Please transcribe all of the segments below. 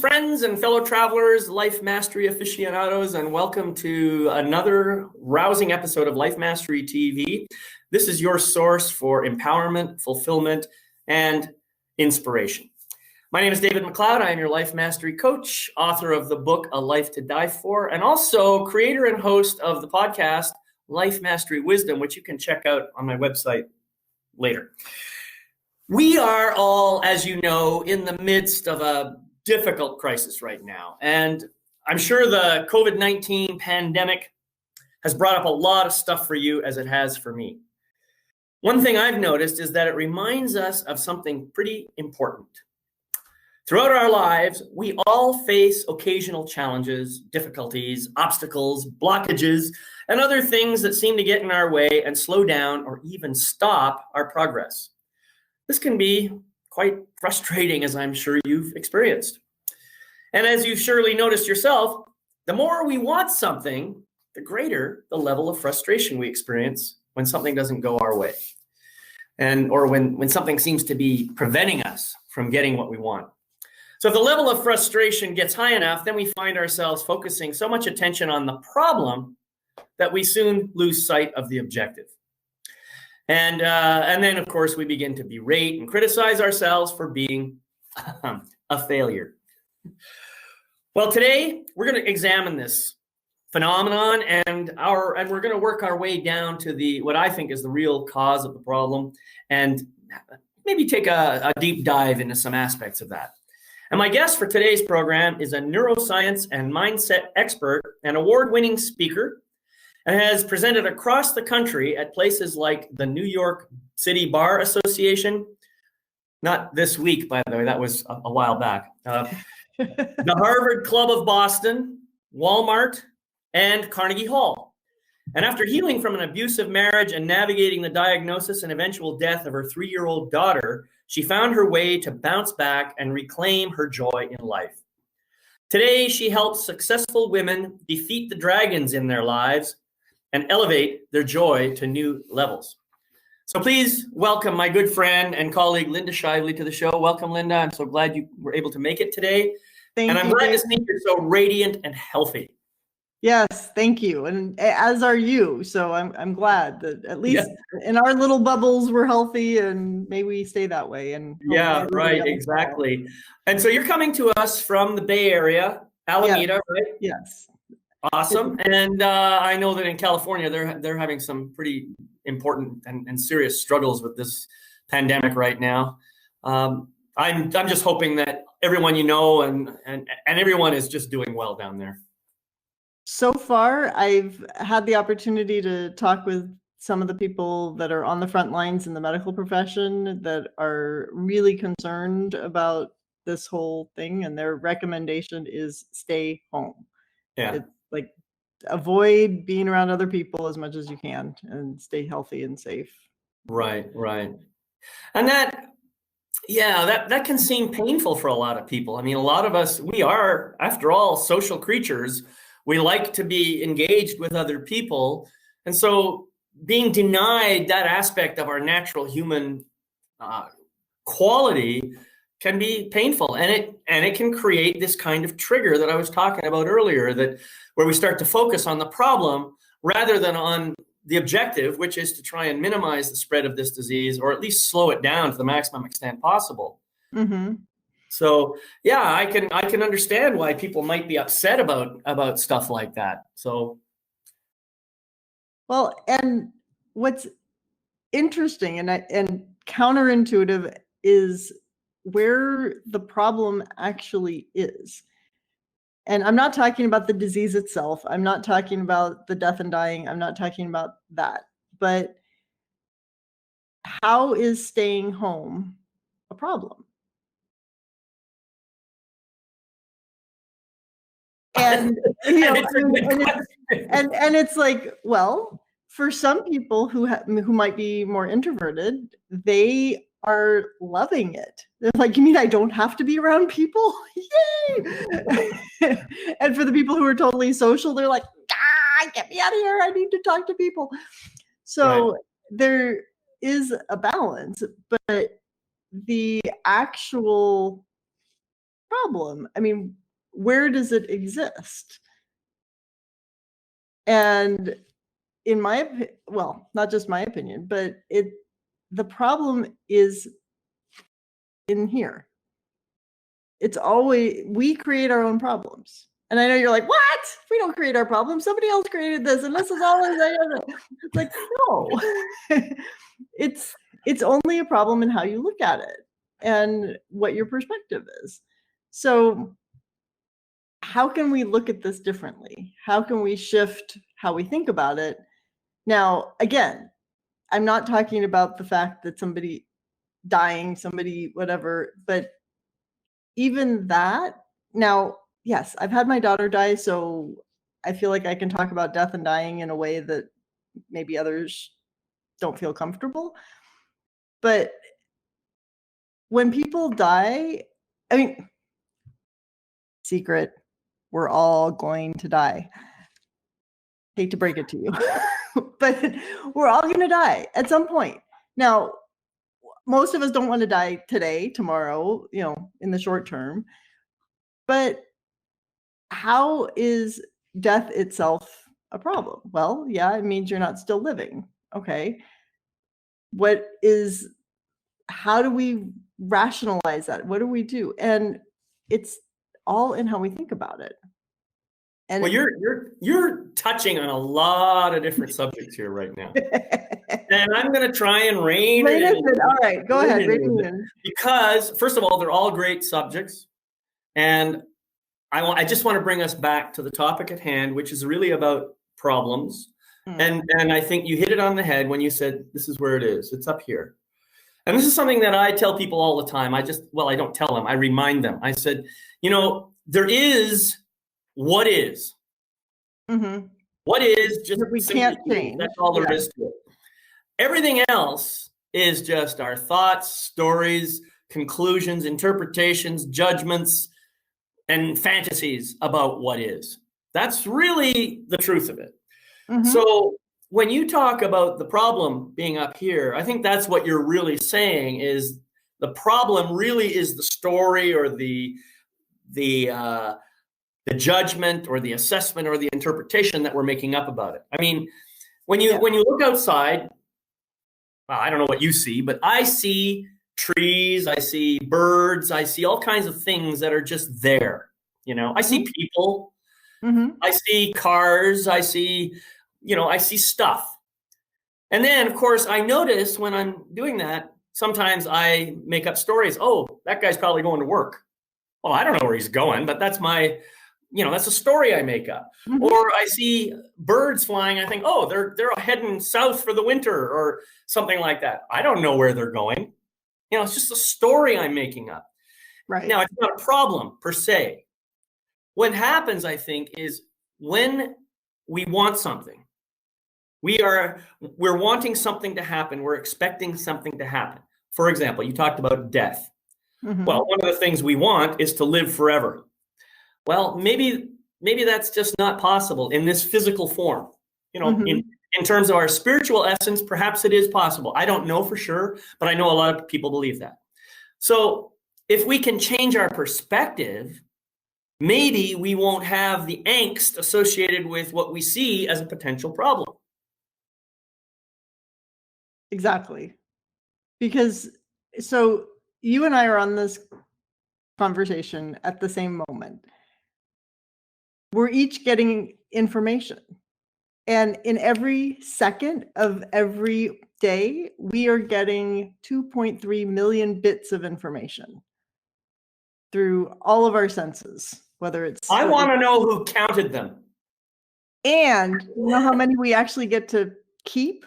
friends and fellow travelers, life mastery aficionados, and welcome to another rousing episode of Life Mastery TV. This is your source for empowerment, fulfillment, and inspiration. My name is David McLeod. I am your life mastery coach, author of the book A Life to Die For, and also creator and host of the podcast Life Mastery Wisdom, which you can check out on my website later. We are all, as you know, in the midst of a difficult crisis right now. And I'm sure the COVID-19 pandemic has brought up a lot of stuff for you as it has for me. One thing I've noticed is that it reminds us of something pretty important. Throughout our lives, we all face occasional challenges, difficulties, obstacles, blockages, and other things that seem to get in our way and slow down or even stop our progress. This can be quite frustrating, as I'm sure you've experienced. And as you've surely noticed yourself, the more we want something, the greater the level of frustration we experience when something doesn't go our way, or when something seems to be preventing us from getting what we want. So if the level of frustration gets high enough, then we find ourselves focusing so much attention on the problem that we soon lose sight of the objective. And then, of course, we begin to berate and criticize ourselves for being a failure. Well, today we're going to examine this phenomenon, and we're going to work our way down to what I think is the real cause of the problem, and maybe take a deep dive into some aspects of that. And my guest for today's program is a neuroscience and mindset expert and award-winning speaker, and has presented across the country at places like the New York City Bar Association. Not this week, by the way, that was a while back. The Harvard Club of Boston, Walmart, and Carnegie Hall. And after healing from an abusive marriage and navigating the diagnosis and eventual death of her 3-year-old daughter, she found her way to bounce back and reclaim her joy in life. Today, she helps successful women defeat the dragons in their lives and elevate their joy to new levels. So please welcome my good friend and colleague, Linda Shively, to the show. Welcome, Linda. I'm so glad you were able to make it today. Thank you. And I'm glad to see you're so radiant and healthy. Yes, thank you. And as are you. So I'm glad that at least in our little bubbles, we're healthy, and may we stay that way. And yeah, right, exactly. And so you're coming to us from the Bay Area, Alameda, right? Yes. Awesome. And I know that in California, they're having some pretty important and serious struggles with this pandemic right now. I'm just hoping that everyone you know and everyone is just doing well down there. So far, I've had the opportunity to talk with some of the people that are on the front lines in the medical profession that are really concerned about this whole thing, and their recommendation is stay home. Yeah. It's like avoid being around other people as much as you can and stay healthy and safe. Right. And that can seem painful for a lot of people. I mean, a lot of us, we are, after all, social creatures. We like to be engaged with other people. And so being denied that aspect of our natural human quality can be painful. And it can create this kind of trigger that I was talking about earlier, that where we start to focus on the problem rather than on the objective, which is to try and minimize the spread of this disease, or at least slow it down to the maximum extent possible. Mm-hmm. So yeah, I can understand why people might be upset about stuff like that. So, well, and what's interesting and counterintuitive is where the problem actually is. And I'm not talking about the disease itself. I'm not talking about the death and dying. I'm not talking about that. But how is staying home a problem? And it's like, well, for some people who might be more introverted, they are loving it. They're like, you mean I don't have to be around people? Yay! And for the people who are totally social, they're like, get me out of here. I need to talk to people. So there is a balance, but the actual problem? I mean, where does it exist? And in my, well, not just my opinion, but the problem is in here. It's always, we create our own problems. And I know you're like, what? We don't create our problems. Somebody else created this, and this is always it's like, no. it's only a problem in how you look at it and what your perspective is. So how can we look at this differently? How can we shift how we think about it? Now, again, I'm not talking about the fact that somebody dying, somebody whatever, but even that, now, yes, I've had my daughter die, so I feel like I can talk about death and dying in a way that maybe others don't feel comfortable. But when people die, I mean, secret, we're all going to die. Hate to break it to you, but we're all going to die at some point. Now, most of us don't want to die today, tomorrow, in the short term. But how is death itself a problem? Well, yeah, it means you're not still living. Okay. How do we rationalize that? What do we do? And it's all in how we think about it. And well, you're touching on a lot of different subjects here right now. And I'm going to try and rein it in. All right, go ahead. Because, first of all, they're all great subjects. And I just want to bring us back to the topic at hand, which is really about problems. And I think you hit it on the head when you said, this is where it is. It's up here. And this is something that I tell people all the time. I don't tell them. I remind them. I said, there is what is. Mm-hmm. What is just we can't change. That's all there is to it. Everything else is just our thoughts, stories, conclusions, interpretations, judgments, and fantasies about what is. That's really the truth of it. Mm-hmm. So when you talk about the problem being up here, I think that's what you're really saying is the problem really is the story or the judgment or the assessment or the interpretation that we're making up about it. I mean, when you look outside, well, I don't know what you see, but I see trees, I see birds, I see all kinds of things that are just there. I see people, I see cars, I see stuff. And then, of course, I notice when I'm doing that, sometimes I make up stories. Oh, that guy's probably going to work. Well, I don't know where he's going, but that's that's a story I make up. Mm-hmm. Or I see birds flying. I think, oh, they're heading south for the winter or something like that. I don't know where they're going. It's just a story I'm making up. Right. Now, it's not a problem per se. What happens, I think, is when we want something, we're wanting something to happen. We're expecting something to happen. For example, you talked about death. Mm-hmm. Well, one of the things we want is to live forever. Well, maybe that's just not possible in this physical form. In terms of our spiritual essence, perhaps it is possible. I don't know for sure, but I know a lot of people believe that. So if we can change our perspective, maybe we won't have the angst associated with what we see as a potential problem. Exactly. Because so you and I are on this conversation at the same moment. We're each getting information. And in every second of every day, we are getting 2.3 million bits of information through all of our senses, whether it's... I want to know who counted them. And you know how many we actually get to keep?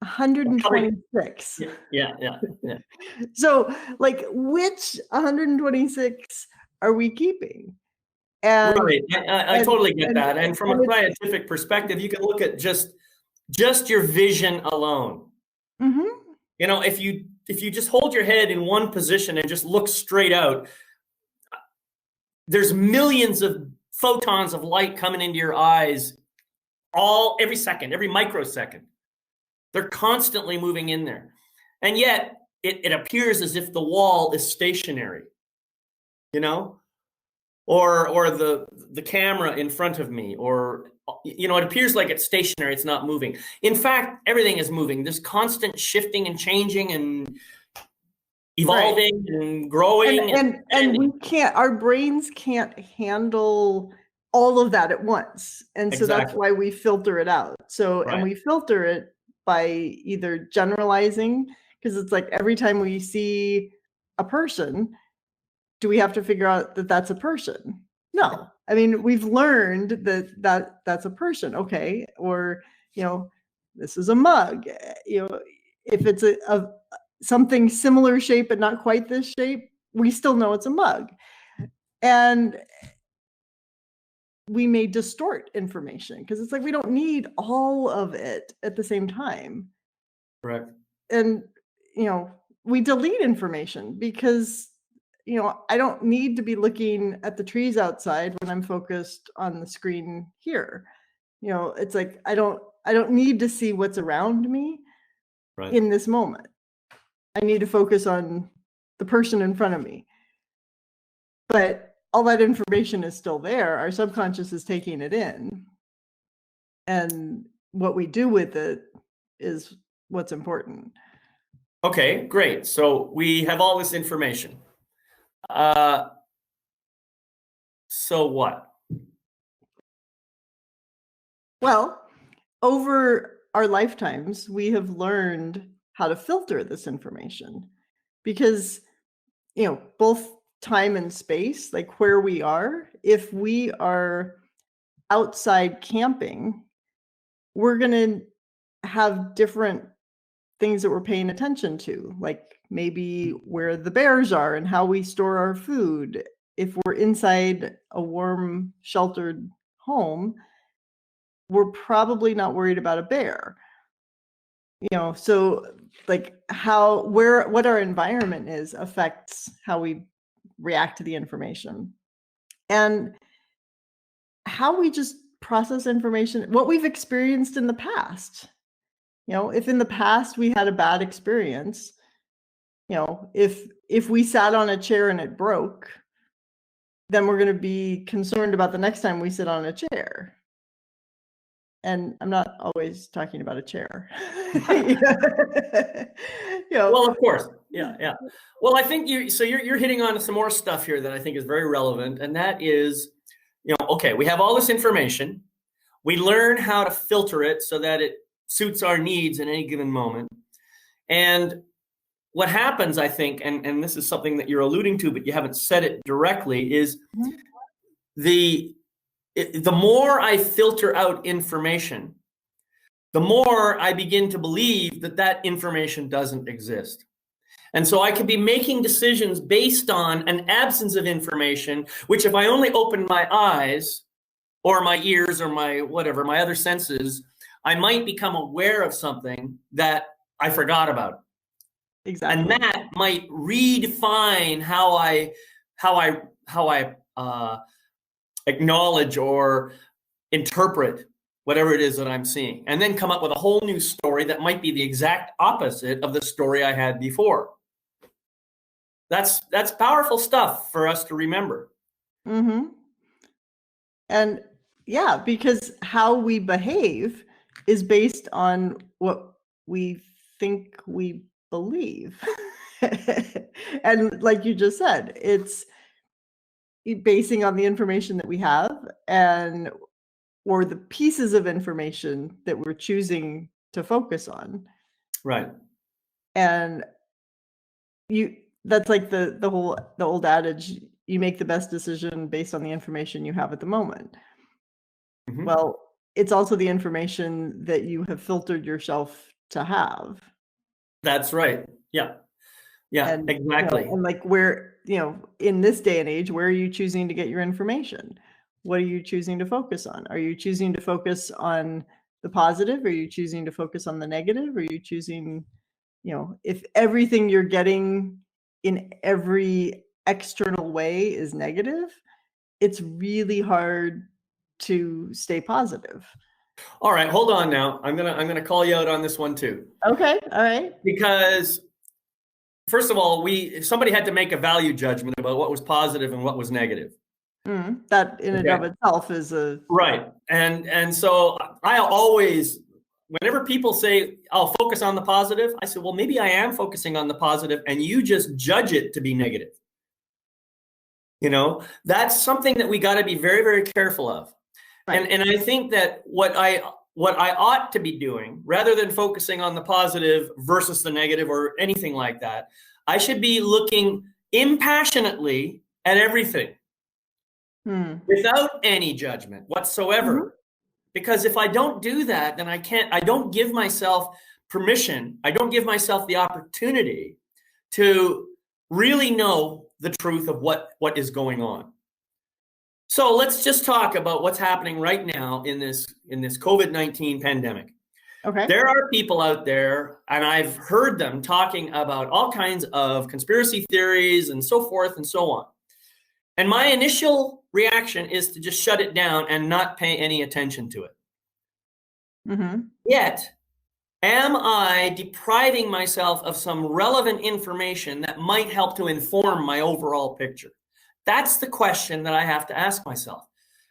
126. Yeah. So, which 126 are we keeping? And, right. I totally get that. And from a scientific perspective, you can look at just your vision alone. Mm-hmm. If you just hold your head in one position and just look straight out, there's millions of photons of light coming into your eyes every second, every microsecond. They're constantly moving in there. And yet it appears as if the wall is stationary. you know, or the camera in front of me, or it appears like it's stationary, it's not moving. In fact, everything is moving. There's constant shifting and changing and Right. evolving and growing and And we expanding. can't, our brains can't handle all of that at once. And so that's Exactly. why we filter it out. So, and Right. we filter it by either generalizing, because it's like every time we see a person, do we have to figure out that that's a person? No. I mean, we've learned that that's a person. Okay. Or, this is a mug. If it's a something similar shape but not quite this shape, we still know it's a mug. And we may distort information because it's like we don't need all of it at the same time. Correct. And we delete information because I don't need to be looking at the trees outside when I'm focused on the screen here. It's like I don't need to see what's around me Right. in this moment. I need to focus on the person in front of me. But all that information is still there. Our subconscious is taking it in. And what we do with it is what's important. Okay, great. So we have all this information. Uh, so what? Well, over our lifetimes, we have learned how to filter this information because, both time and space, like where we are, if we are outside camping, we're going to have different things that we're paying attention to, like maybe where the bears are and how we store our food. If we're inside a warm, sheltered home, we're probably not worried about a bear. So like what our environment is affects how we react to the information. And how we just process information, what we've experienced in the past. If in the past we had a bad experience, if we sat on a chair and it broke, then we're going to be concerned about the next time we sit on a chair. And I'm not always talking about a chair. Well, of course. Yeah, yeah. Well, I think you're hitting on some more stuff here that I think is very relevant, and that is, okay, we have all this information. We learn how to filter it so that it suits our needs in any given moment. And what happens, I think, and this is something that you're alluding to, but you haven't said it directly, is the more I filter out information, the more I begin to believe that that information doesn't exist. And so I could be making decisions based on an absence of information, which if I only opened my eyes or my ears or my whatever, my other senses, I might become aware of something that I forgot about. Exactly. And that might redefine how I acknowledge or interpret whatever it is that I'm seeing, and then come up with a whole new story that might be the exact opposite of the story I had before. That's powerful stuff for us to remember. Mm-hmm. And yeah, because how we behave is based on what we think we believe. And like you just said, it's basing on the information that we have and or the pieces of information that we're choosing to focus on. Right. And that's like the old adage, you make the best decision based on the information you have at the moment. Mm-hmm. Well, it's also the information that you have filtered yourself to have. That's right. Yeah. Yeah, And exactly. and like where, in this day and age, where are you choosing to get your information? What are you choosing to focus on? Are you choosing to focus on the positive? Are you choosing to focus on the negative? Are you choosing, if everything you're getting in every external way is negative, it's really hard to stay positive. All right, hold on now. I'm gonna call you out on this one too. Okay, all right. Because first of all, somebody had to make a value judgment about what was positive and what was negative. That in and of Okay. itself is a Right. And so I always, whenever people say, I'll focus on the positive, I say, well, maybe I am focusing on the positive and you just judge it to be negative. That's something that we got to be very, very careful of. right. And I think that what I ought to be doing, rather than focusing on the positive versus the negative or anything like that, I should be looking impassionately at everything without any judgment whatsoever. Because if I don't do that, then I don't give myself permission. I don't give myself the opportunity to really know the truth of what is going on. So let's just talk about what's happening right now in this COVID-19 pandemic. Okay. There are people out there, and I've heard them talking about all kinds of conspiracy theories and so forth and so on. And my initial reaction is to just shut it down and not pay any attention to it. Yet, am I depriving myself of some relevant information that might help to inform my overall picture? That's the question that I have to ask myself.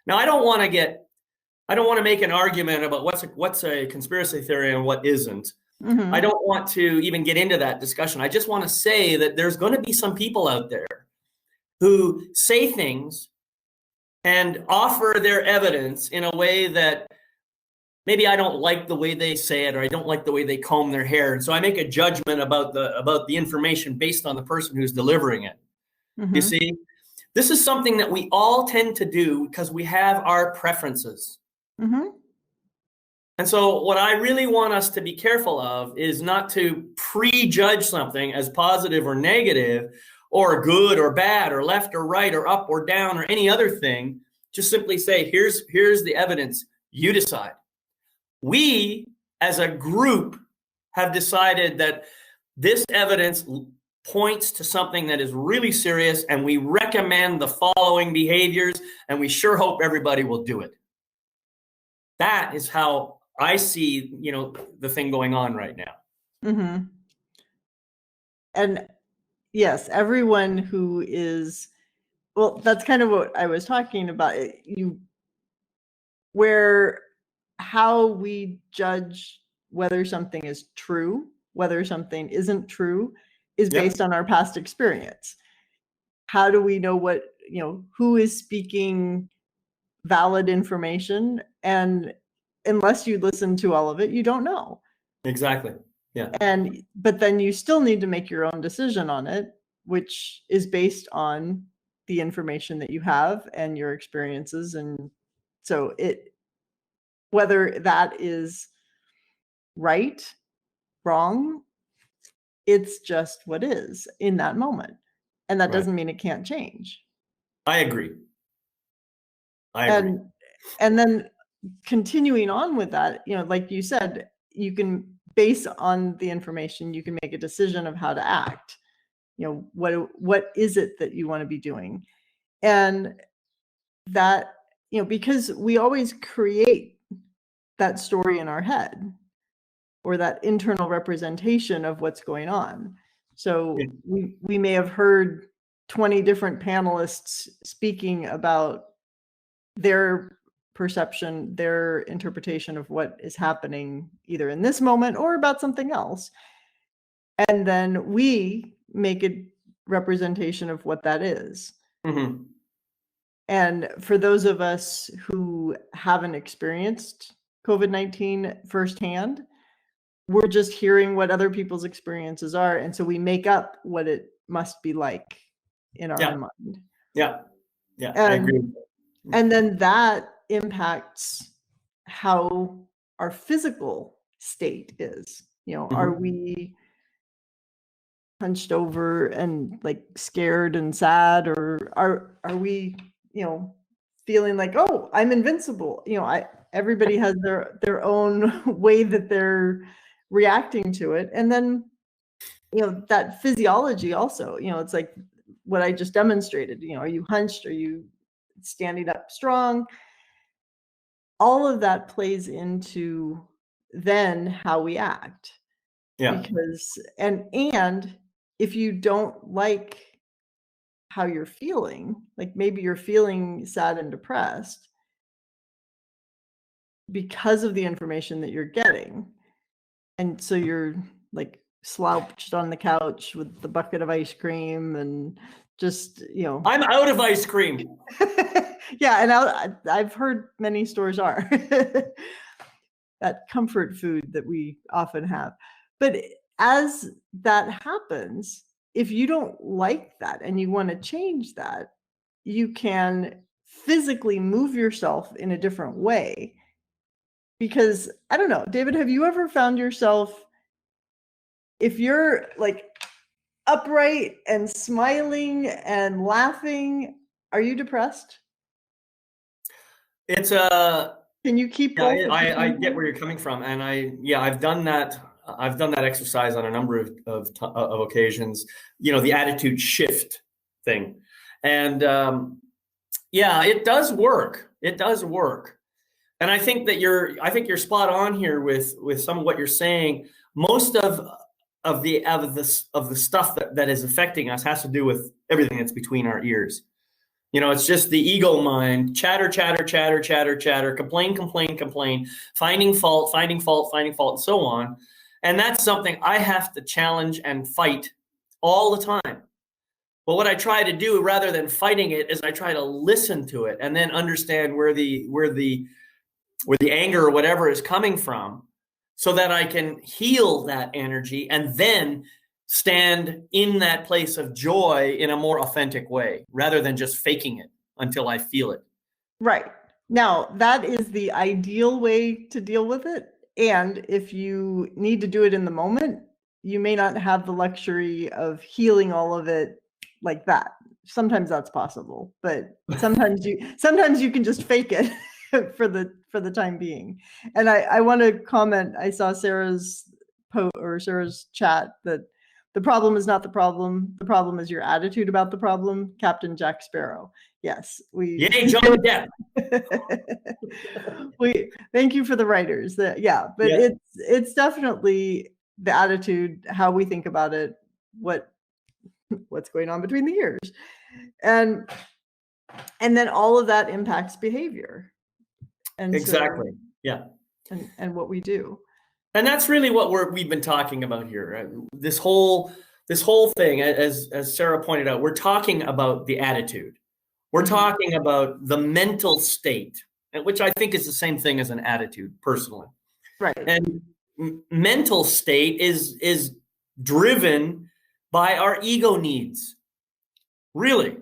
Now, I don't want to make an argument about what's a conspiracy theory and what isn't. I don't want to even get into that discussion. I just want to say that there's going to be some people out there who say things and offer their evidence in a way that maybe I don't like the way they say it, or I don't like the way they comb their hair. And so I make a judgment about the information based on the person who's delivering it. You see, this is something that we all tend to do because we have our preferences. And so what I really want us to be careful of is not to prejudge something as positive or negative or good or bad or left or right or up or down or any other thing. Just simply say, here's the evidence. You decide. We, as a group, have decided that this evidence points to something that is really serious, and we recommend the following behaviors, and we sure hope everybody will do it. That is how I see, the thing going on right now. And yes, everyone who is, well, that's kind of what I was talking about. How we judge whether something is true, whether something isn't true, is based on our past experience. How do we know who is speaking valid information? And unless you listen to all of it, you don't know. Exactly. Yeah. But then you still need to make your own decision on it, which is based on the information that you have and your experiences. And so whether that is right, wrong, it's just what is in that moment. And that doesn't mean it can't change. I agree. And then continuing on with that, like you said, you can, based on the information, you can make a decision of how to act. What is it that you want to be doing? And that, because we always create that story in our head, or that internal representation of what's going on. So we may have heard 20 different panelists speaking about their perception, their interpretation of what is happening either in this moment or about something else. And then we make a representation of what that is. And for those of us who haven't experienced COVID-19 firsthand, we're just hearing what other people's experiences are. And so we make up what it must be like in our own mind. Yeah, I agree. And then that impacts how our physical state is. Are we hunched over and like scared and sad, or are we, feeling like, oh, I'm invincible? Everybody has their own way that they're reacting to it. And then, that physiology also, it's like what I just demonstrated. Are you hunched? Are you standing up strong? All of that plays into then how we act. Because and if you don't like how you're feeling, like maybe you're feeling sad and depressed because of the information that you're getting. And so you're like slouched on the couch with the bucket of ice cream and just, I'm out of ice cream. yeah, and I've heard many stores are that comfort food that we often have. But as that happens, if you don't like that and you want to change that, you can physically move yourself in a different way. Because I don't know, David, have you ever found yourself, if you're like upright and smiling and laughing, are you depressed? It's Can you keep yeah, both at the I same get time? where you're coming from, and I've done that. I've done that exercise on a number of occasions. The attitude shift thing, and yeah, it does work. It does work, and I think you're spot on here with some of what you're saying. Most of the stuff that is affecting us has to do with everything that's between our ears. It's just the ego mind, chatter, chatter, chatter, chatter, chatter, complain, complain, complain, finding fault, finding fault, finding fault, and so on. And that's something I have to challenge and fight all the time. But what I try to do rather than fighting it is I try to listen to it and then understand where the anger or whatever is coming from, so that I can heal that energy and then stand in that place of joy in a more authentic way rather than just faking it until I feel it. Right. Now, that is the ideal way to deal with it. And if you need to do it in the moment, you may not have the luxury of healing all of it like that. Sometimes that's possible, but sometimes you can just fake it for the time being. And I want to comment, I saw Sarah's Sarah's chat that the problem is not the problem is your attitude about the problem, Captain Jack Sparrow. Yes, Yay, Johnny Depp. we thank you for the writers. But Yeah. it's definitely the attitude, how we think about it, what's going on between the ears, and then all of that impacts behavior. And Exactly. so, Yeah. and what we do. And that's really what we've been talking about here. This whole thing, as Sarah pointed out, we're talking about the attitude. We're Mhm. talking about the mental state, which I think is the same thing as an attitude, personally. Right. And mental state is driven by our ego needs. Really.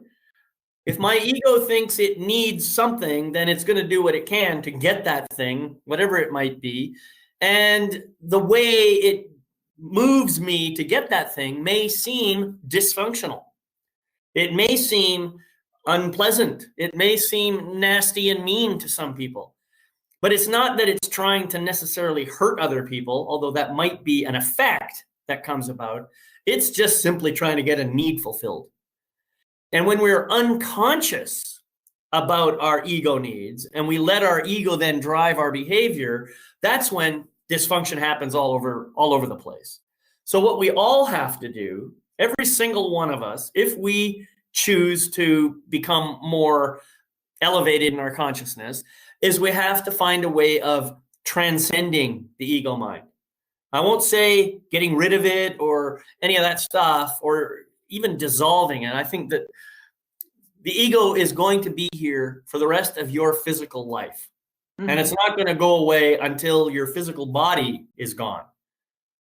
If my ego thinks it needs something, then it's going to do what it can to get that thing, whatever it might be. And the way it moves me to get that thing may seem dysfunctional. It may seem unpleasant. It may seem nasty and mean to some people. But it's not that it's trying to necessarily hurt other people, although that might be an effect that comes about. It's just simply trying to get a need fulfilled. And when we're unconscious about our ego needs and we let our ego then drive our behavior, that's when dysfunction happens all over the place. So what we all have to do, every single one of us, if we choose to become more elevated in our consciousness, is we have to find a way of transcending the ego mind. I won't say getting rid of it or any of that stuff or even dissolving it. I think that the ego is going to be here for the rest of your physical life. Mm-hmm. And it's not going to go away until your physical body is gone.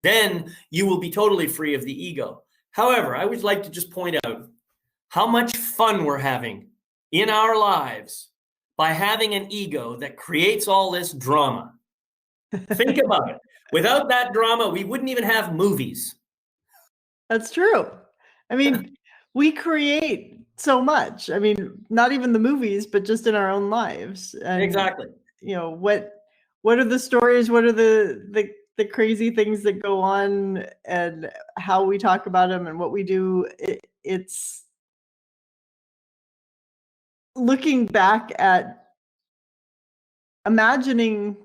Then you will be totally free of the ego. However, I would like to just point out how much fun we're having in our lives by having an ego that creates all this drama. Think about it. Without that drama, we wouldn't even have movies. That's true. I mean, we create so much. I mean, not even the movies, but just in our own lives. And, exactly. What are the stories? What are the crazy things that go on, and how we talk about them and what we do? It's looking back at imagining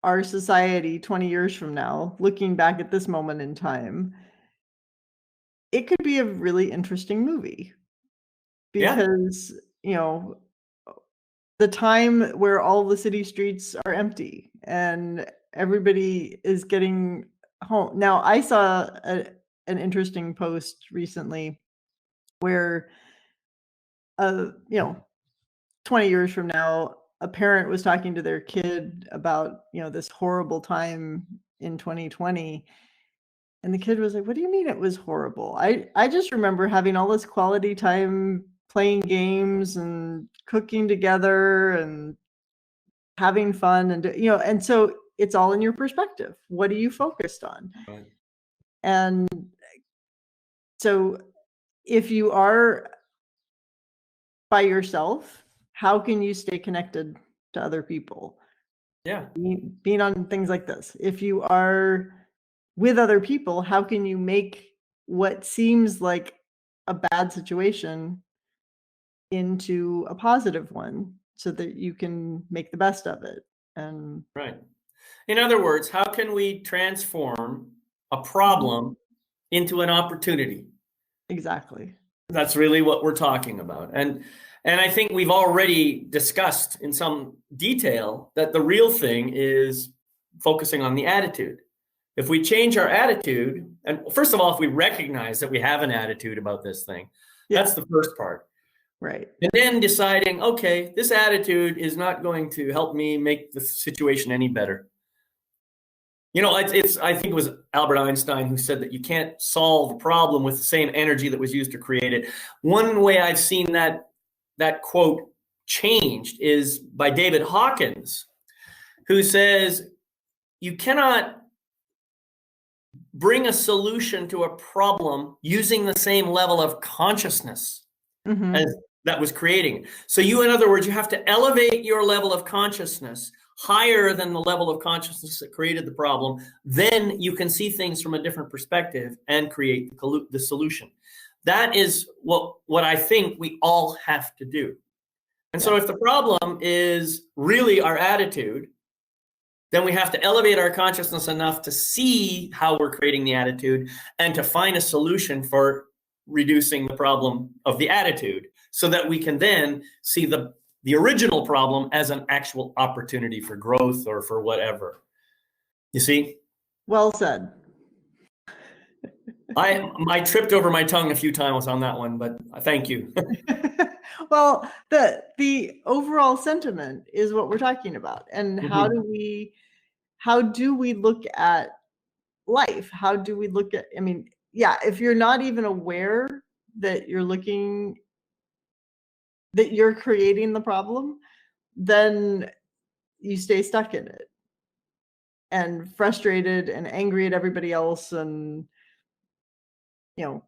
our society 20 years from now, looking back at this moment in time, it could be a really interesting movie Yeah, because, the time where all the city streets are empty and everybody is getting home. Now, I saw an interesting post recently where, uh, you know, 20 years from now, a parent was talking to their kid about, this horrible time in 2020. And the kid was like, "What do you mean it was horrible? I just remember having all this quality time playing games and cooking together and having fun and and so it's all in your perspective. What are you focused on?" right. And so if you are by yourself, how can you stay connected to other people? Yeah, Being on things like this. If you are with other people, how can you make what seems like a bad situation into a positive one so that you can make the best of it? And right. In other words, how can we transform a Mhm. problem into an opportunity? Exactly. That's really what we're talking about. And I think we've already discussed in some detail that the real thing is focusing on the attitude. If we change our attitude, and first of all, if we recognize that we have an attitude about this thing, that's Yeah, the first part. right. And then deciding, okay, this attitude is not going to help me make the situation any better. I think it was Albert Einstein who said that you can't solve a problem with the same energy that was used to create it. One way I've seen that quote changed is by David Hawkins, who says you cannot bring a solution to a problem using the same level of consciousness as Mhm. that was creating. So in other words, you have to elevate your level of consciousness higher than the level of consciousness that created the problem. Then you can see things from a different perspective and create the solution. That is what I think we all have to do. And so Yeah. if the problem is really our attitude, then we have to elevate our consciousness enough to see how we're creating the attitude and to find a solution for reducing the problem of the attitude so that we can then see the original problem as an actual opportunity for growth or for whatever. You see, Well said. I tripped over my tongue a few times on that one, but thank you. Well, the overall sentiment is what we're talking about. And Mhm. how do we look at life? How do we look at, I mean, yeah, if you're not even aware that you're creating the problem, then you stay stuck in it and frustrated and angry at everybody else and, you know,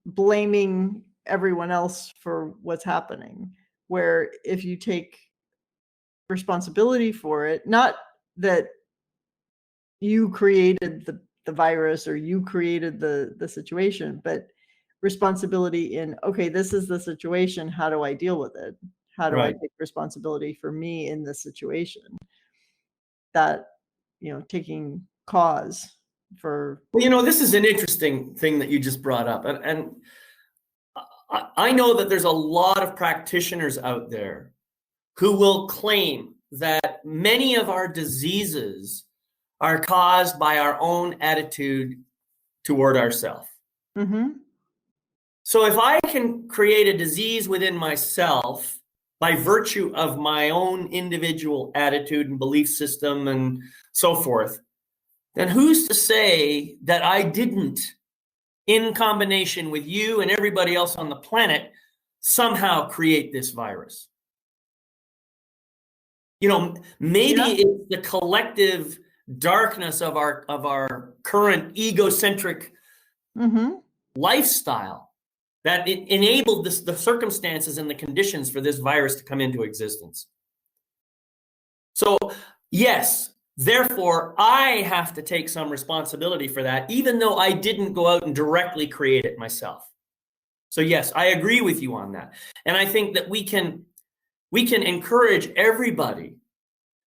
blaming everyone else for what's happening. Where if you take responsibility for it, not that you created the virus or you created the situation, but responsibility in, okay, this is the situation, how do I deal with it? How do I Right. take responsibility for me in this situation? That, taking cause for Well, this is an interesting thing that you just brought up. And I know that there's a lot of practitioners out there who will claim that many of our diseases are caused by our own attitude toward ourselves. Mhm. So if I can create a disease within myself by virtue of my own individual attitude and belief system and so forth, then who's to say that I didn't, in combination with you and everybody else on the planet, somehow create this virus? Maybe Yeah. it's the collective darkness of our current egocentric Mhm. lifestyle that it enabled the circumstances and the conditions for this virus to come into existence. So, yes, therefore, I have to take some responsibility for that, even though I didn't go out and directly create it myself. So, yes, I agree with you on that. And I think that we can encourage everybody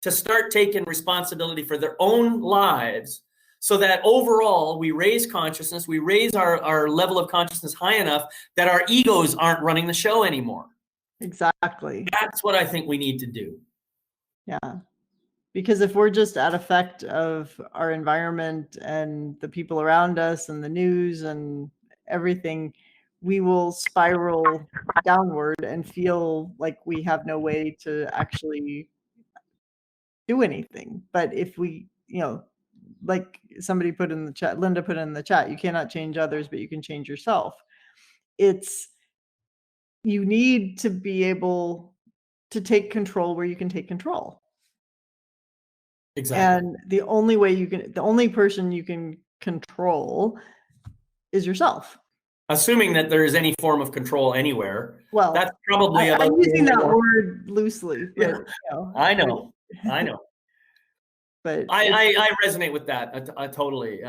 to start taking responsibility for their own lives so that overall we raise consciousness, we raise our level of consciousness high enough that our egos aren't running the show anymore. Exactly. That's what I think we need to do. Yeah. Because if we're just at effect of our environment and the people around us and the news and everything, we will spiral downward and feel like we have no way to actually do anything. But if we, like somebody put in the chat, Linda put in the chat, you cannot change others, but you can change yourself. You need to be able to take control where you can take control. Exactly. And the only person you can control is yourself. Assuming that there is any form of control anywhere. Well, that's probably I'm using that word loosely, but I know. But I resonate with that. I totally.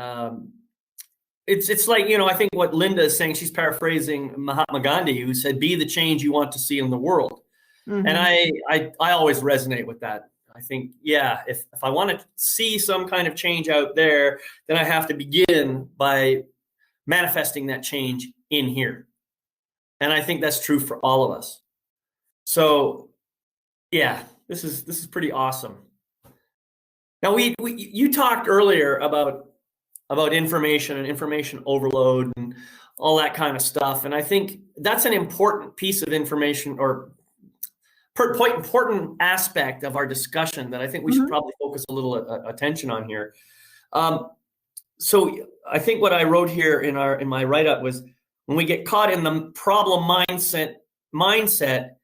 It's like, I think what Linda is saying, she's paraphrasing Mahatma Gandhi, who said, "Be the change you want to see in the world." mm-hmm. And I always resonate with that. I think, yeah, if I want to see some kind of change out there, then I have to begin by manifesting that change in here. And I think that's true for all of us. So, yeah, this is pretty awesome. Now, you talked earlier about information and information overload and all that kind of stuff, and I think that's an important piece of information, or quite important aspect of our discussion that I think we should probably focus a little attention on here. So I think what I wrote here in my write-up was, when we get caught in the problem mindset,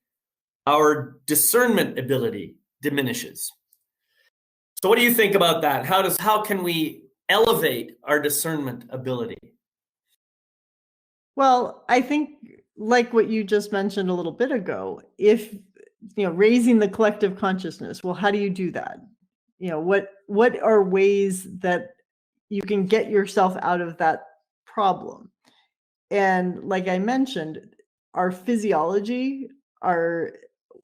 our discernment ability diminishes. So what do you think about that? How can we elevate our discernment ability? Well, I think, like what you just mentioned a little bit ago, if raising the collective consciousness, well, how do you do that? What are ways that you can get yourself out of that problem? And like I mentioned, our physiology,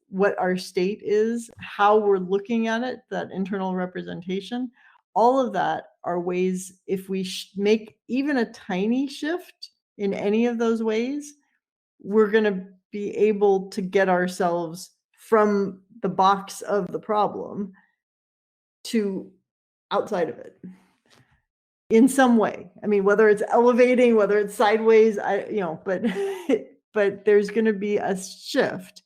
what our state is, how we're looking at it, that internal representation, all of that are ways, if we make even a tiny shift in any of those ways, we're going to be able to get ourselves from the box of the problem to outside of it in some way. I mean, whether it's elevating, whether it's sideways, but but there's going to be a shift.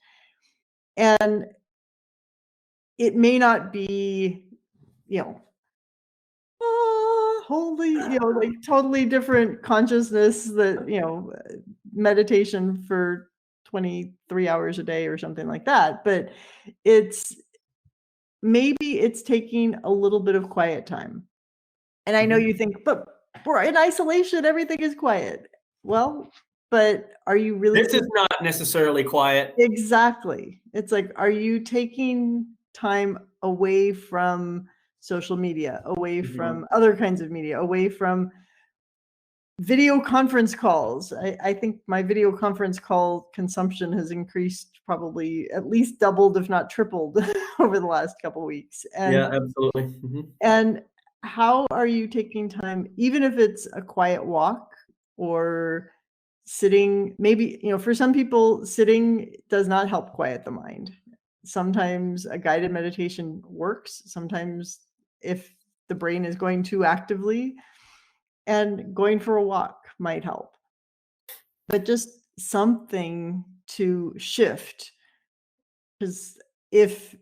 And it may not be, wholly, like totally different consciousness that, meditation for 23 hours a day or something like that. But maybe it's taking a little bit of quiet time. And I know you think, but we're in isolation, everything is quiet. Well, but are you really? This is not necessarily quiet. Exactly. It's like, are you taking time away from social media, away from other kinds of media, away from video conference calls? I think my video conference call consumption has increased, probably at least doubled, if not tripled, over the last couple of weeks. Yeah, absolutely. And how are you taking time, even if it's a quiet walk or sitting? Maybe, for some people, sitting does not help quiet the mind. Sometimes a guided meditation works. Sometimes, if the brain is going too actively, and going for a walk might help. But just something to shift. Because if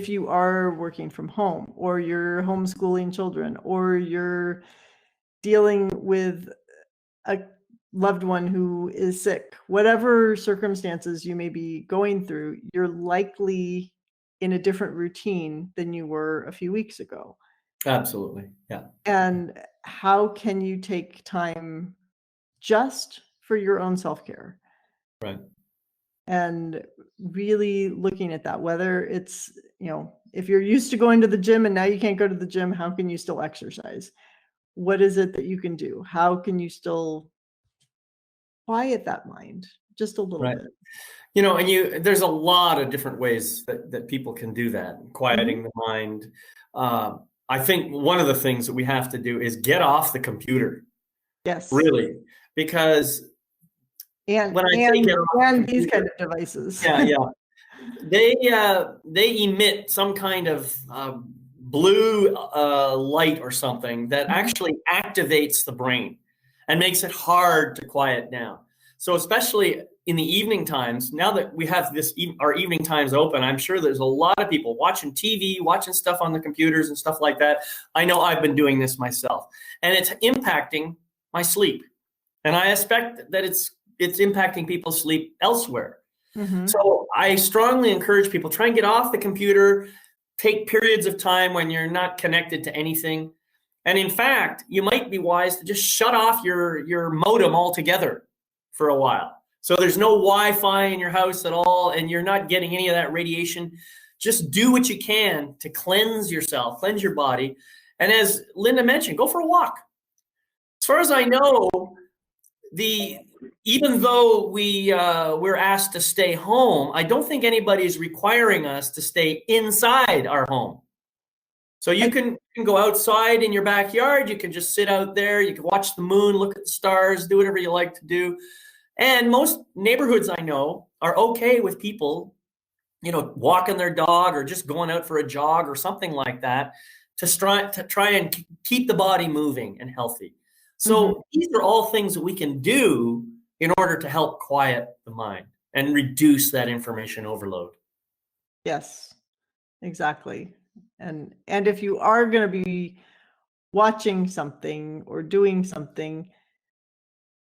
you are working from home, or you're homeschooling children, or you're dealing with a loved one who is sick, whatever circumstances you may be going through, you're likely in a different routine than you were a few weeks ago. Absolutely. Yeah. And how can you take time just for your own self-care? Right. And really looking at that, whether it's, if you're used to going to the gym and now you can't go to the gym, how can you still exercise? What is it that you can do? How can you still quiet that mind just a little bit? And there's a lot of different ways that people can do that, quieting the mind. I think one of the things that we have to do is get off the computer, Yes. really, because And when I say get off the these computer, kind of devices. yeah, they emit some kind of blue light or something that actually activates the brain and makes it hard to quiet down. So especially in the evening times, now that we have our evening times open, I'm sure there's a lot of people watching TV, watching stuff on the computers and stuff like that. I know I've been doing this myself, and it's impacting my sleep. And I expect that it's impacting people's sleep elsewhere. Mm-hmm. So I strongly encourage people, try and get off the computer, take periods of time when you're not connected to anything. And in fact, you might be wise to just shut off your modem altogether for a while. So there's no Wi-Fi in your house at all, and you're not getting any of that radiation. Just do what you can to cleanse yourself, cleanse your body. And as Linda mentioned, go for a walk. As far as I know, even though we're asked to stay home, I don't think anybody's requiring us to stay inside our home. So you can go outside in your backyard. You can just sit out there. You can watch the moon, look at the stars, do whatever you like to do. And most neighborhoods I know are okay with people, walking their dog or just going out for a jog or something like that to try and keep the body moving and healthy. So these are all things that we can do in order to help quiet the mind and reduce that information overload. Yes, exactly. And if you are going to be watching something or doing something,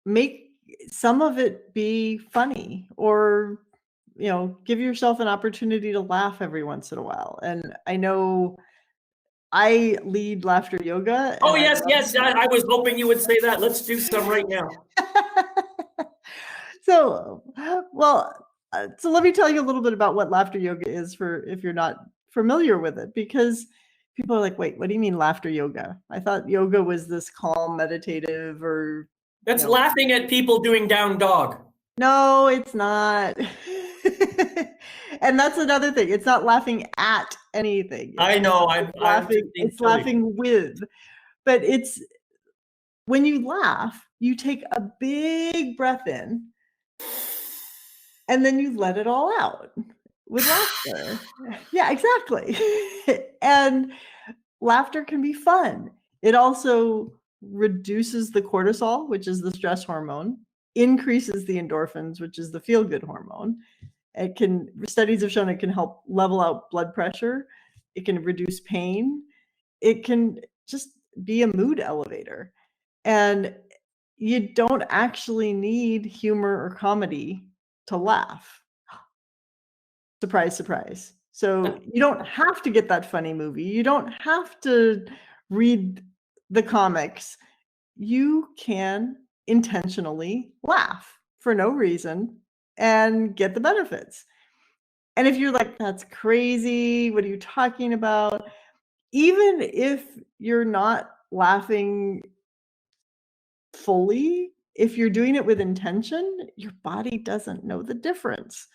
make some of it be funny, or give yourself an opportunity to laugh every once in a while. And I know I lead laughter yoga. Oh, yes. I was hoping you would say that. Let's do some right now. So let me tell you a little bit about what laughter yoga is, for if you're not familiar with it, because people are like, wait, what do you mean laughter yoga? I thought yoga was this calm, meditative, or that's laughing at people doing down dog. No, it's not. And that's another thing. It's not laughing at anything. I know. I'm laughing. It's silly. Laughing with. But it's when you laugh, you take a big breath in, and then you let it all out with laughter. Yeah, exactly. And laughter can be fun. It also reduces the cortisol, which is the stress hormone, increases the endorphins, which is the feel-good hormone. Studies have shown it can help level out blood pressure. It can reduce pain. It can just be a mood elevator. And you don't actually need humor or comedy to laugh. Surprise, surprise. So you don't have to get that funny movie. You don't have to read the comics. You can intentionally laugh for no reason and get the benefits. And if you're like, that's crazy, what are you talking about? Even if you're not laughing fully, if you're doing it with intention, your body doesn't know the difference,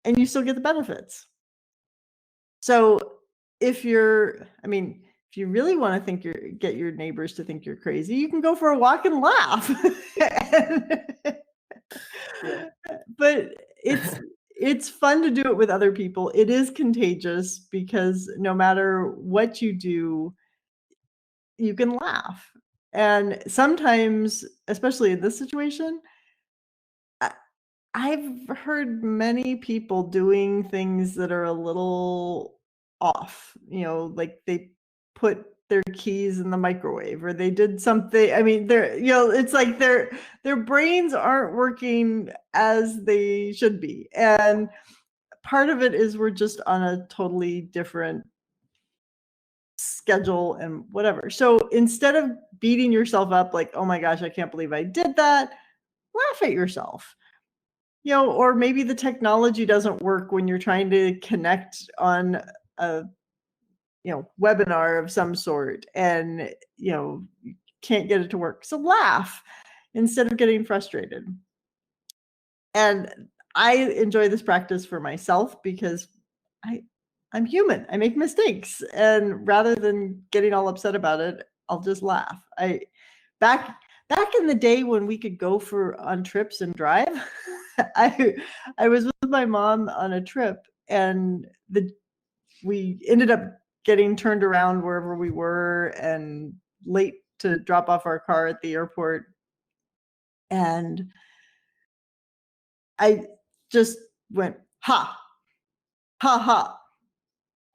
and you still get the benefits. So if you really want to get your neighbors to think you're crazy, you can go for a walk and laugh. Yeah. But it's fun to do it with other people. It is contagious because no matter what you do, you can laugh. And sometimes, especially in this situation, I've heard many people doing things that are a little off, like they put their keys in the microwave, or they did something. I mean, it's like their brains aren't working as they should be. And part of it is we're just on a totally different schedule and whatever. So instead of beating yourself up like, oh my gosh, I can't believe I did that, laugh at yourself. Or maybe the technology doesn't work when you're trying to connect on a webinar of some sort, and you can't get it to work. So laugh instead of getting frustrated. And I enjoy this practice for myself because I'm human. I make mistakes. And rather than getting all upset about it, I'll just laugh. Back in the day when we could go on trips and drive, I was with my mom on a trip, and we ended up getting turned around wherever we were and late to drop off our car at the airport. And I just went, ha, ha, ha,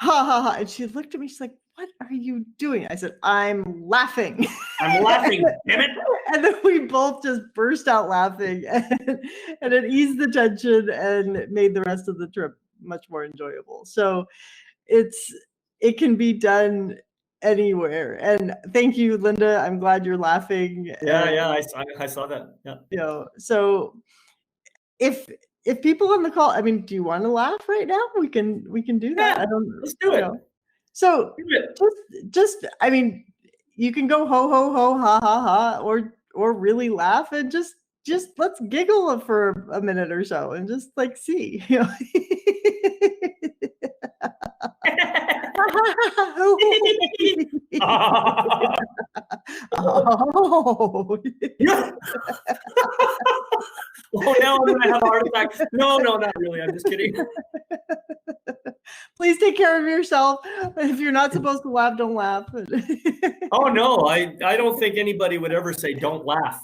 ha, ha, ha. And she looked at me, she's like, what are you doing? I said, I'm laughing. I'm laughing, damn it. And then we both just burst out laughing, and it eased the tension and made the rest of the trip much more enjoyable. So it can be done anywhere. And thank you, Linda. I'm glad you're laughing. Yeah, I saw that. Yeah. So if people on the call, I mean, do you want to laugh right now? We can do that. Yeah, let's do it. So just I mean, you can go ho ho ho ha ha ha, or really laugh, and just let's giggle for a minute or so and just like see. Oh, now I'm gonna have a heart attack. No, not really. I'm just kidding. Please take care of yourself. If you're not supposed to laugh, don't laugh. Oh no, I don't think anybody would ever say don't laugh.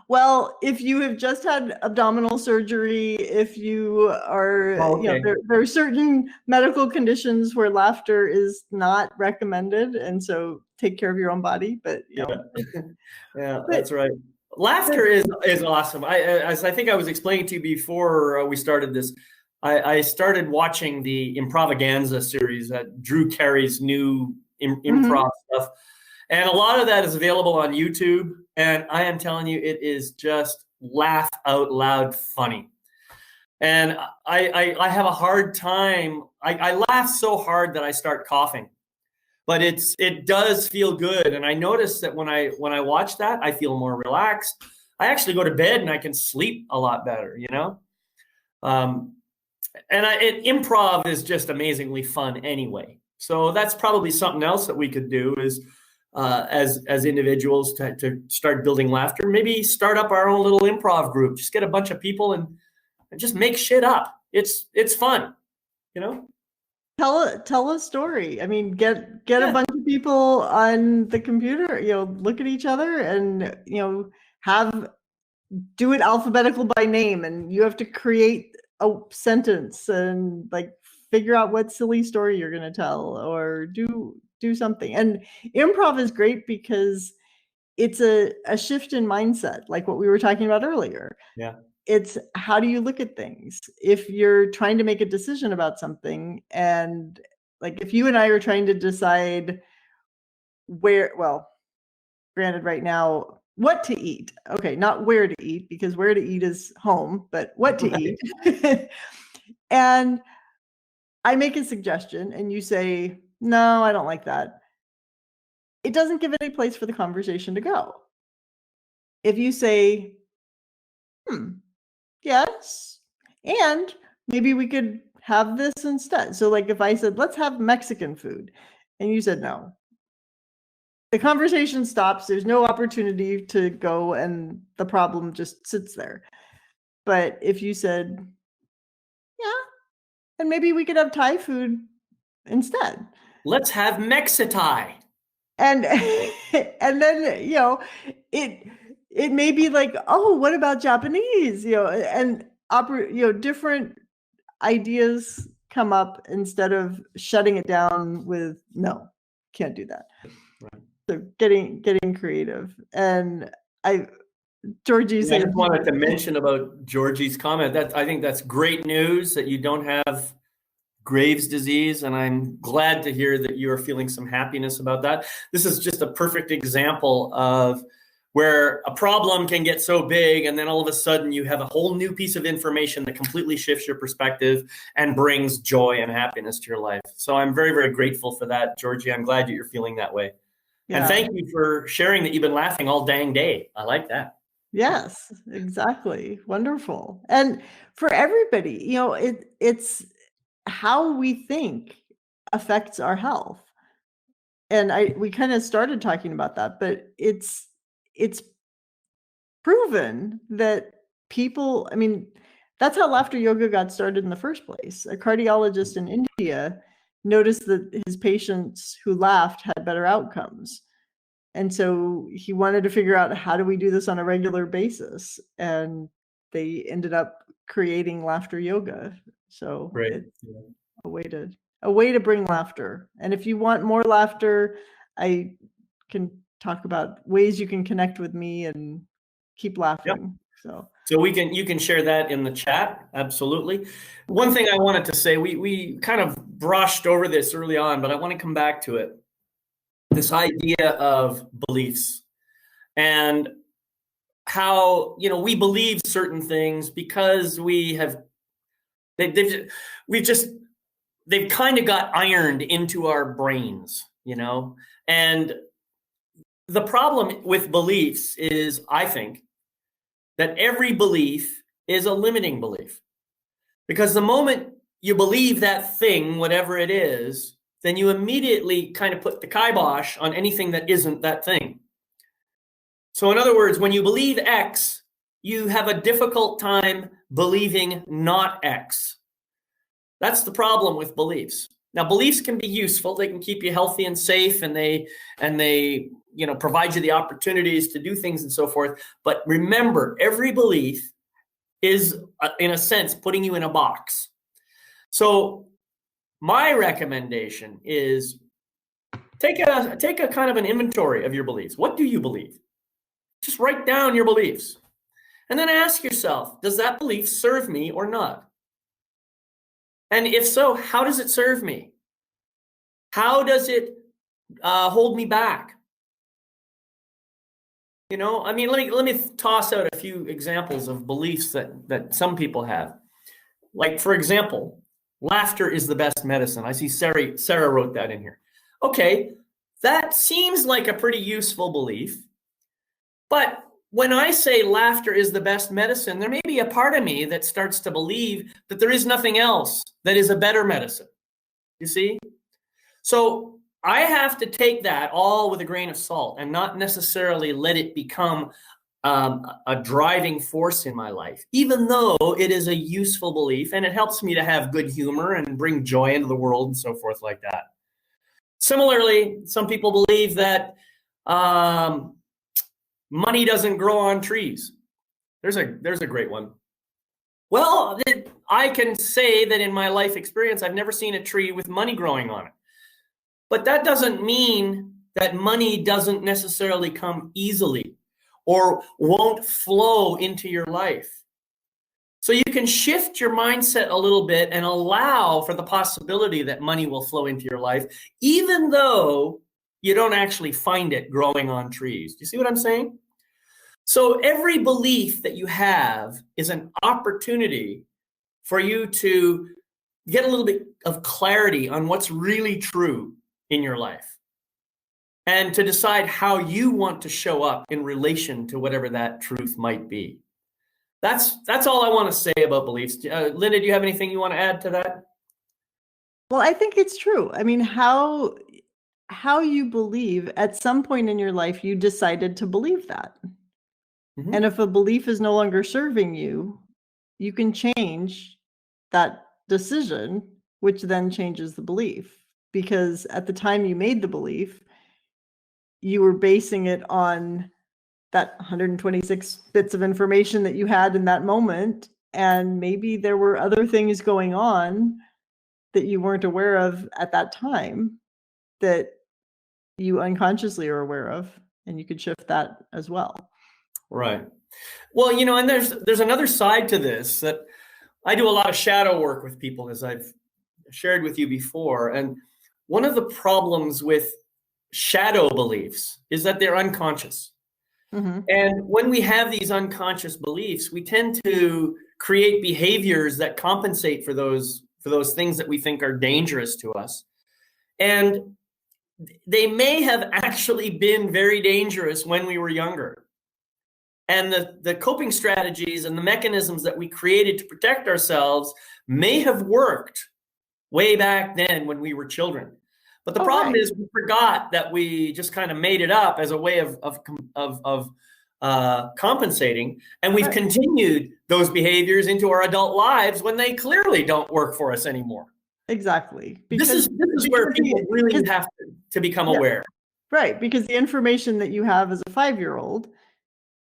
Well, if you have just had abdominal surgery, if you are, there are certain medical conditions where laughter is not recommended, and so take care of your own body. But yeah, that's right. Laughter is awesome. As I think I was explaining to you before we started this, I started watching the Improvaganza series, Drew Carey's new improv stuff. And a lot of that is available on YouTube. And I am telling you, it is just laugh out loud funny. And I have a hard time. I laugh so hard that I start coughing. But it does feel good. And I notice that when I watch that, I feel more relaxed. I actually go to bed and I can sleep a lot better, And improv is just amazingly fun anyway. So that's probably something else that we could do is as individuals to start building laughter. Maybe start up our own little improv group. Just get a bunch of people and just make shit up. It's fun, Tell a story. I mean, get a bunch of people on the computer, look at each other and, do it alphabetical by name, and you have to create a sentence and like figure out what silly story you're going to tell or do something. And improv is great because it's a shift in mindset, like what we were talking about earlier. Yeah. It's how do you look at things? If you're trying to make a decision about something, and like if you and I are trying to decide granted right now, what to eat. Okay, not where to eat, because where to eat is home, but what to eat. And I make a suggestion and you say, no, I don't like that. It doesn't give any place for the conversation to go. If you say, yes, and maybe we could have this instead. So like if I said, let's have Mexican food, and you said no, the conversation stops. There's no opportunity to go, and the problem just sits there. But if you said, yeah, and maybe we could have Thai food instead. Let's have Mexi-Thai. And and then it may be like, oh, what about Japanese? And different ideas come up instead of shutting it down with no, can't do that. Right. So getting creative. And Georgie, I just wanted to mention about Georgie's comment. I think that's great news that you don't have Graves' disease, and I'm glad to hear that you're feeling some happiness about that. This is just a perfect example of where a problem can get so big, and then all of a sudden you have a whole new piece of information that completely shifts your perspective and brings joy and happiness to your life. So I'm very, very grateful for that, Georgie. I'm glad that you're feeling that way. Yeah. And thank you for sharing that you've been laughing all dang day. I like that. Yes, exactly. Wonderful. And for everybody, it's how we think affects our health. And we kind of started talking about that, but it's proven that people, I mean, that's how laughter yoga got started in the first place. A cardiologist in India noticed that his patients who laughed had better outcomes. And so he wanted to figure out, how do we do this on a regular basis? And they ended up creating laughter yoga. So Right. it's a way to bring laughter. And if you want more laughter, I can talk about ways you can connect with me and keep laughing. So you can share that in the chat. Absolutely. One thing I wanted to say, we kind of brushed over this early on, but I want to come back to it. This idea of beliefs and how, we believe certain things because they've kind of got ironed into our brains, and the problem with beliefs is, I think, that every belief is a limiting belief, because the moment you believe that thing, whatever it is, then you immediately kind of put the kibosh on anything that isn't that thing. So in other words, when you believe X, you have a difficult time believing not X. That's the problem with beliefs. Now, beliefs can be useful. They can keep you healthy and safe, and they provide you the opportunities to do things and so forth. But remember, every belief is, in a sense, putting you in a box. So my recommendation is take a kind of an inventory of your beliefs. What do you believe? Just write down your beliefs. And then ask yourself, does that belief serve me or not? And if so, how does it serve me? How does it hold me back? Let me toss out a few examples of beliefs that some people have. Like, for example, laughter is the best medicine. I see Sarah wrote that in here. Okay, that seems like a pretty useful belief. But when I say laughter is the best medicine, there may be a part of me that starts to believe that there is nothing else that is a better medicine. You see? So I have to take that all with a grain of salt and not necessarily let it become a driving force in my life, even though it is a useful belief and it helps me to have good humor and bring joy into the world and so forth like that. Similarly, some people believe that money doesn't grow on trees. There's a great one. Well, I can say that in my life experience, I've never seen a tree with money growing on it. But that doesn't mean that money doesn't necessarily come easily or won't flow into your life. So you can shift your mindset a little bit and allow for the possibility that money will flow into your life, even though you don't actually find it growing on trees. Do you see what I'm saying? So every belief that you have is an opportunity for you to get a little bit of clarity on what's really true in your life and to decide how you want to show up in relation to whatever that truth might be. That's all I want to say about beliefs. Linda, do you have anything you want to add to that? Well, I think it's true. I mean, how you believe, at some point in your life, you decided to believe that. Mm-hmm. And if a belief is no longer serving you, you can change that decision, which then changes the belief. Because at the time you made the belief, you were basing it on that 126 bits of information that you had in that moment. And maybe there were other things going on that you weren't aware of at that time that you unconsciously are aware of, and you could shift that as well. Right. Well, and there's another side to this, that I do a lot of shadow work with people, as I've shared with you before. And one of the problems with shadow beliefs is that they're unconscious. Mm-hmm. And when we have these unconscious beliefs, we tend to create behaviors that compensate for those things that we think are dangerous to us. And they may have actually been very dangerous when we were younger. And the coping strategies and the mechanisms that we created to protect ourselves may have worked way back then when we were children. But the Oh, problem right. is we forgot that we just kind of made it up as a way of compensating, and we've Right. continued those behaviors into our adult lives when they clearly don't work for us anymore. Exactly. This Because is where people really have to become yeah, aware. right. Because the information that you have as a 5-year-old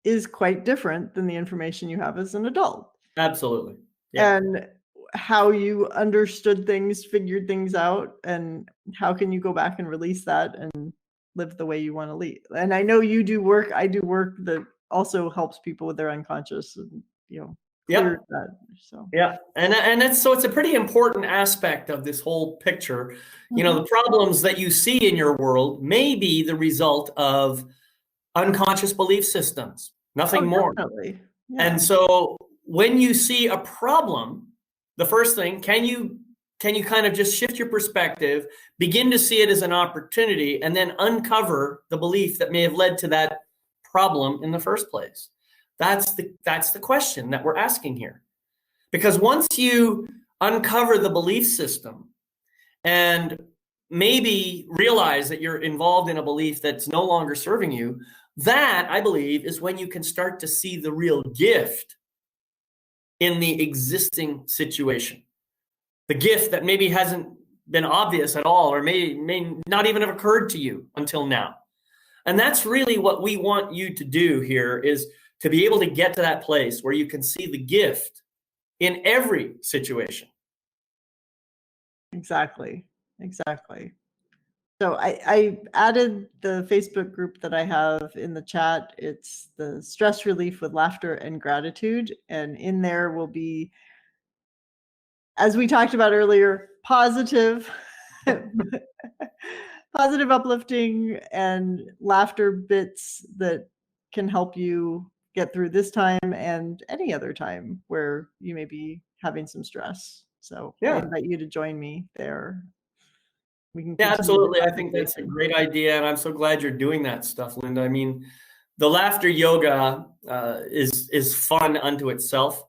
is quite different than the information you have as an adult. Absolutely. Yeah. And how you understood things, figured things out, and how can you go back and release that and live the way you want to live. And I know you do work, I do work that also helps people with their unconscious and, clears Yep. that. So Yeah, and it's a pretty important aspect of this whole picture. Mhm. The problems that you see in your world may be the result of unconscious belief systems, Oh, nothing more. definitely. Yeah. And so when you see a problem, the first thing, can you kind of just shift your perspective, begin to see it as an opportunity, and then uncover the belief that may have led to that problem in the first place? That's the question that we're asking here. Because once you uncover the belief system and maybe realize that you're involved in a belief that's no longer serving you, that, I believe, is when you can start to see the real gift in the existing situation. The gift that maybe hasn't been obvious at all, or may not even have occurred to you until now. And that's really what we want you to do here, is to be able to get to that place where you can see the gift in every situation. Exactly. Exactly. So I added the Facebook group that I have in the chat. It's the stress relief with laughter and gratitude. And in there will be, as we talked about earlier, positive, positive, uplifting, and laughter bits that can help you get through this time and any other time where you may be having some stress. So I Yeah. invite you to join me there. We can Yeah, continue the absolutely. I think that's a conversation. great idea, and I'm so glad you're doing that stuff, Linda. I mean, the laughter yoga is fun unto itself.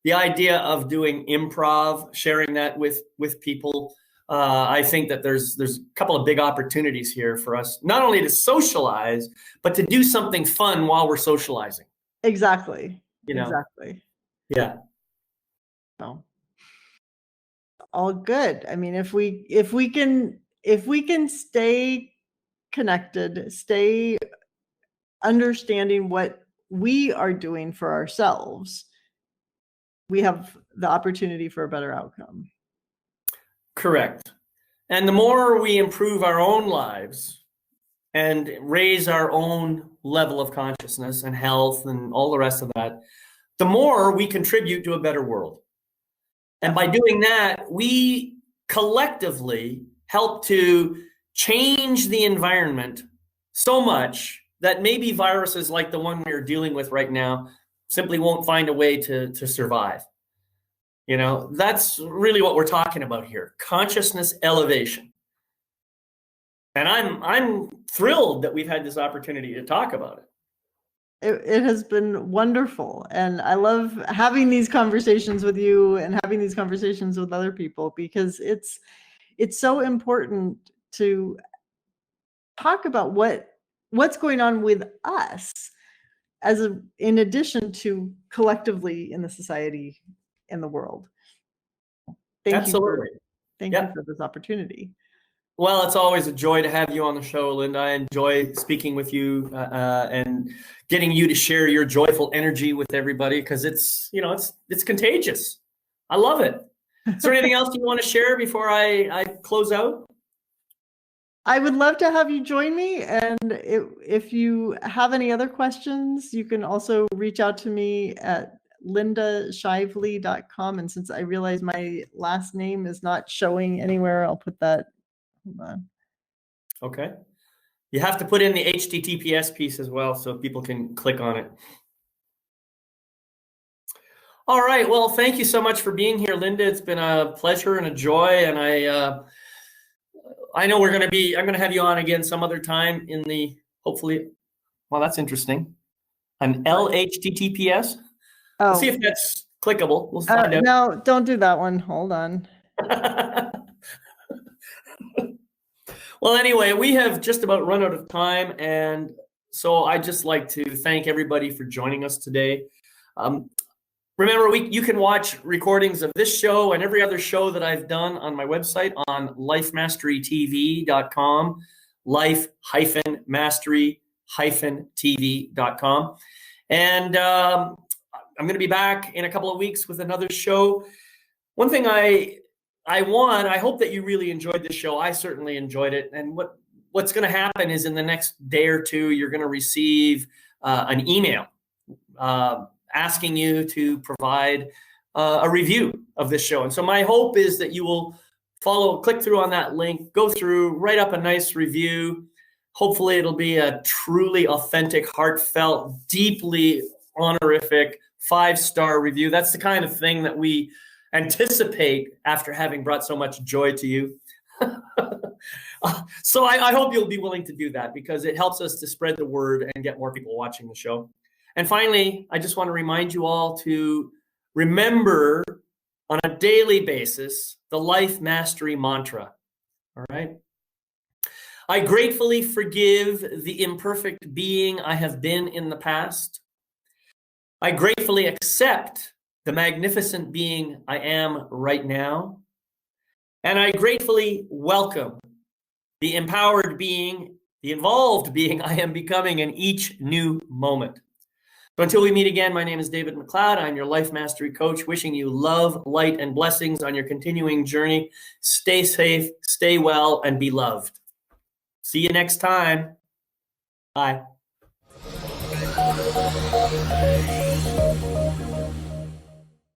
The idea of doing improv, sharing that with people, I think that there's a couple of big opportunities here for us, not only to socialize, but to do something fun while we're socializing. Exactly. You know? Exactly. Yeah. So all good. I mean, if we can stay connected, stay understanding what we are doing for ourselves, we have the opportunity for a better outcome. Correct. And the more we improve our own lives and raise our own level of consciousness and health and all the rest of that, the more we contribute to a better world. And by doing that, we collectively help to change the environment so much that maybe viruses like the one we're dealing with right now simply won't find a way to survive. That's really what we're talking about here. Consciousness elevation. And I'm thrilled that we've had this opportunity to talk about it. It has been wonderful. And I love having these conversations with you and having these conversations with other people, because it's so important to talk about what's going on with us in addition to collectively in the society and the world. Thank you for Absolutely. Yeah. this opportunity. Well, it's always a joy to have you on the show, Linda. I enjoy speaking with you and getting you to share your joyful energy with everybody, because it's contagious. I love it. Is there anything else you want to share before I close out? I would love to have you join me. And if you have any other questions, you can also reach out to me at lindashively.com. And since I realize my last name is not showing anywhere, I'll put that. Hold on. Okay. You have to put in the HTTPS piece as well so people can click on it. All right. Well, thank you so much for being here, Linda. It's been a pleasure and a joy. And I know I'm going to have you on again some other time hopefully, well, that's interesting. An LHTTPS. We'll see if that's clickable. We'll find out. No, don't do that one. Hold on. Well, anyway, we have just about run out of time, and so I'd just like to thank everybody for joining us today. Remember, you can watch recordings of this show and every other show that I've done on my website on lifemasterytv.com, life-mastery-tv.com. And I'm going to be back in a couple of weeks with another show. One thing I hope that you really enjoyed this show. I certainly enjoyed it. And what's going to happen is in the next day or two, you're going to receive an email asking you to provide a review of this show. And so my hope is that you will click through on that link, go through, write up a nice review. Hopefully it'll be a truly authentic, heartfelt, deeply honorific 5-star review. That's the kind of thing that we anticipate after having brought so much joy to you. So I hope you'll be willing to do that, because it helps us to spread the word and get more people watching the show. And finally, I just want to remind you all to remember on a daily basis the life mastery mantra. All right? I gratefully forgive the imperfect being I have been in the past. I gratefully accept the magnificent being I am right now. And I gratefully welcome the empowered being, the involved being I am becoming in each new moment. So until we meet again, my name is David McLeod. I'm your Life Mastery Coach, wishing you love, light, and blessings on your continuing journey. Stay safe, stay well, and be loved. See you next time. Bye.